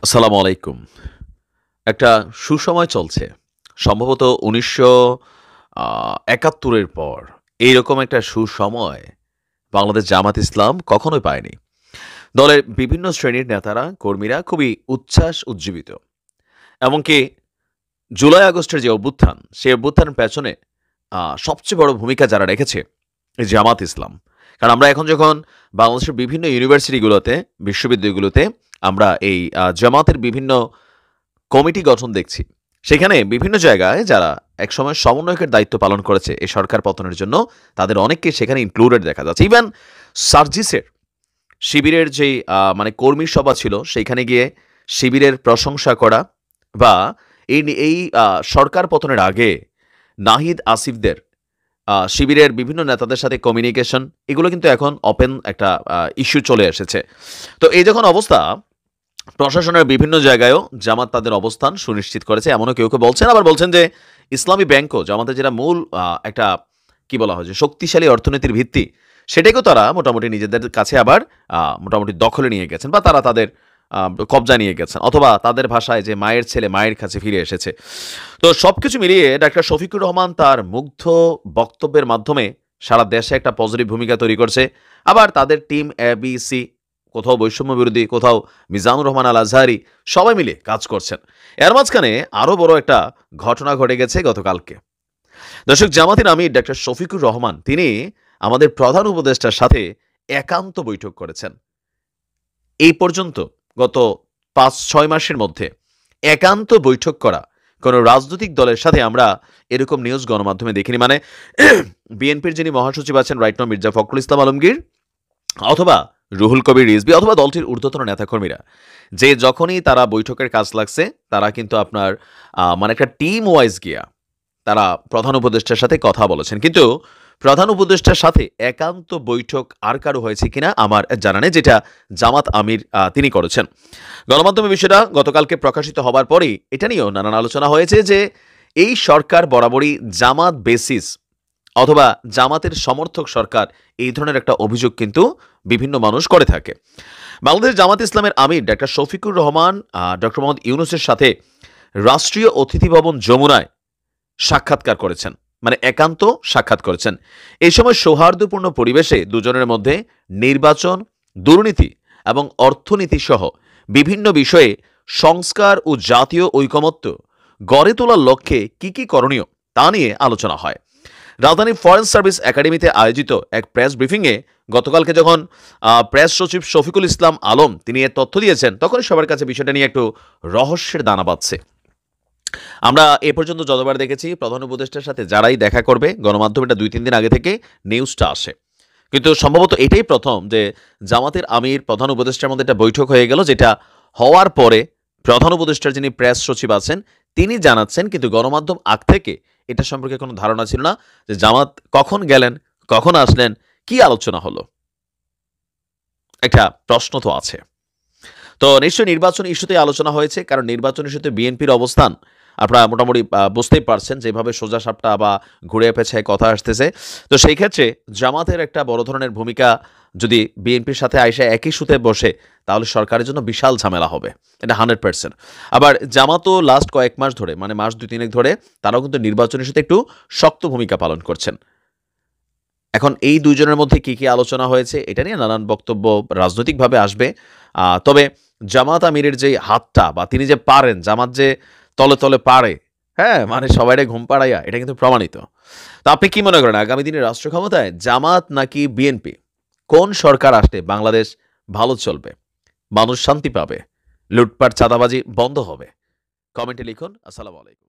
আসসালামু আলাইকুম। একটা সুসময় চলছে। সম্ভবত ১৯৭১ এর পর এইরকম একটা সুসময় বাংলাদেশ জামাত ইসলাম কখনোই পায়নি। দলের বিভিন্ন শ্রেণীর নেতারা, কর্মীরা খুবই উচ্ছ্বাস উজ্জীবিত। এমনকি জুলাই আগস্টের যে অভ্যুত্থান, সেই অভ্যুত্থানের পেছনে সবচেয়ে বড় ভূমিকা যারা রেখেছে, এই জামাত ইসলাম। কারণ আমরা এখন যখন বাংলাদেশের বিভিন্ন ইউনিভার্সিটিগুলোতে, বিশ্ববিদ্যালয়গুলোতে আমরা এই জামাতের বিভিন্ন কমিটি গঠন দেখছি। সেখানে বিভিন্ন জায়গায় যারা একসময় সমন্বয়কের দায়িত্ব পালন করেছে এই সরকার পতনের জন্য, তাদের অনেককে সেখানে ইনক্লুডেড দেখা যাচ্ছে। ইভেন সার্জিসের শিবিরের যেই কর্মী সভা ছিল, সেইখানে গিয়ে শিবিরের প্রশংসা করা বা এই সরকার পতনের আগে নাহিদ আসিফদের শিবিরের বিভিন্ন নেতাদের সাথে কমিউনিকেশন, এগুলো কিন্তু এখন ওপেন একটা ইস্যু চলে এসেছে। তো এই যখন অবস্থা, প্রশাসনের বিভিন্ন জায়গায়ও জামাত তাদের অবস্থান সুনিশ্চিত করেছে, এমনও কেউ কেউ বলছেন। আবার বলছেন যে ইসলামী ব্যাংকও জামাতের যেটা মূল একটা কি বলা হয় যে শক্তিশালী অর্থনীতির ভিত্তি, সেটাকেও তারা মোটামুটি নিজেদের কাছে আবার মোটামুটি দখলে নিয়ে গেছেন বা তারা তাদের কবজা নিয়ে গেছেন, অথবা তাদের ভাষায় যে মায়ের ছেলে মায়ের কাছে ফিরে এসেছে। তো সবকিছু মিলিয়ে ডাক্তার শফিকুর রহমান তার মুগ্ধ বক্তব্যের মাধ্যমে সারা দেশে একটা পজিটিভ ভূমিকা তৈরি করছে। আবার তাদের টিম এবিসি, কোথাও বৈষম্য বিরোধী, কোথাও মিজানুর রহমান আল আজহারি, সবাই মিলে কাজ করছেন। এর মাঝখানে আরও বড় একটা ঘটনা ঘটে গেছে গতকালকে। দর্শক, জামাতের আমির ডাক্তার শফিকুর রহমান তিনি আমাদের প্রধান উপদেষ্টার সাথে একান্ত বৈঠক করেছেন। এই পর্যন্ত গত ৫-৬ মাসের মধ্যে একান্ত বৈঠক করা কোনো রাজনৈতিক দলের সাথে আমরা এরকম নিউজ গণমাধ্যমে দেখিনি। মানে বিএনপির যিনি মহাসচিব আছেন রাইট নাও মির্জা ফখরুল ইসলাম আলমগীর, অথবা রুহুল কবির রিজভী, অথবা দলটির ঊর্ধ্বতন নেতাকর্মীরা, যে যখনই তারা বৈঠকের কাজ লাগছে, তারা কিন্তু আপনার একটা টিম ওয়াইজ গিয়া তারা প্রধান উপদেষ্টার সাথে কথা বলেছেন। কিন্তু প্রধান উপদেষ্টার সাথে একান্ত বৈঠক আর কারো হয়েছে কিনা আমার জানা নেই, যেটা জামাত আমির তিনি করেছেন। গণমাধ্যমে বিষয়টা গতকালকে প্রকাশিত হবার পরেই এটা নিয়েও নানান আলোচনা হয়েছে যে এই সরকার বরাবরই জামাত বেসিস অথবা জামাতের সমর্থক সরকার, এই ধরনের একটা অভিযোগ কিন্তু বিভিন্ন মানুষ করে থাকে। বাংলাদেশ জামাত ইসলামের আমির ডাক্তার শফিকুর রহমান ডক্টর মোহাম্মদ ইউনূসের সাথে রাষ্ট্রীয় অতিথি ভবন যমুনায় সাক্ষাৎকার করেছেন, মানে একান্ত সাক্ষাৎ করেছেন। এই সময় সৌহার্দ্যপূর্ণ পরিবেশে দুজনের মধ্যে নির্বাচন, দুর্নীতি এবং অর্থনীতি সহ বিভিন্ন বিষয়ে সংস্কার ও জাতীয় ঐকমত্য গড়ে তোলার লক্ষ্যে কি কি করণীয় তা নিয়ে আলোচনা হয়। রাজধানীর ফরেন সার্ভিস একাডেমিতে আয়োজিত এক প্রেস ব্রিফিংয়ে গতকালকে যখন প্রেস সচিব শফিকুল ইসলাম আলম তিনি এর তথ্য দিয়েছেন, তখনই সবার কাছে বিষয়টা নিয়ে একটু রহস্যের দানা বাঁধছে। আমরা এ পর্যন্ত যতবার দেখেছি প্রধান উপদেষ্টার সাথে যারাই দেখা করবে, গণমাধ্যমে ২-৩ দিন আগে থেকে নিউজটা আসে। কিন্তু সম্ভবত এটাই প্রথম যে জামাতের আমির প্রধান উপদেষ্টার মধ্যে একটা বৈঠক হয়ে গেল, যেটা হওয়ার পরে প্রধান উপদেষ্টার যিনি প্রেস সচিব আছেন তিনি জানাচ্ছেন, কিন্তু গণমাধ্যম আগ থেকে এটা সম্পর্কে কোনো ধারণা ছিল না যে জামাত কখন গেলেন, কখন আসলেন, কি আলোচনা হলো। একটা প্রশ্ন তো আছে। তো নিশ্চয়ই নির্বাচন ইস্যুতে আলোচনা হয়েছে, কারণ নির্বাচন ইস্যুতে বিএনপির অবস্থান আপনারা মোটামুটি বুঝতেই পারছেন, যেভাবে সোজা সাপটা বা ঘুরে পেছায় কথা আসতেছে। তো সেই ক্ষেত্রে জামাতের একটা বড় ধরনের ভূমিকা যদি বিএনপির সাথে আইসা একই সুতে বসে, তাহলে সরকারের জন্য বিশাল ঝামেলা হবে, এটা 100%। আবার জামাতও লাস্ট কয়েক মাস ধরে, মানে মাস ২-৩ ধরে, তারাও কিন্তু নির্বাচনের সাথে একটু শক্ত ভূমিকা পালন করছেন। এখন এই দুইজনের মধ্যে কি কি আলোচনা হয়েছে এটা নিয়ে নানান বক্তব্য রাজনৈতিকভাবে আসবে। তবে জামাত আমিরের যে হাতটা, বা তিনি যে পারেন, জামাত যে তলে তলে পারে, হ্যাঁ, মানে সবাইরে ঘুম পাড়াইয়া, এটা কিন্তু প্রমাণিত। তো আপনি কি মনে করেন আগামী দিনে রাষ্ট্র ক্ষমতায় জামাত নাকি বিএনপি, কোন সরকার আসলে বাংলাদেশ ভালো চলবে, মানুষ শান্তি পাবে, লুটপাট চাঁদাবাজি বন্ধ হবে? কমেন্টে লিখুন। আসসালামু আলাইকুম।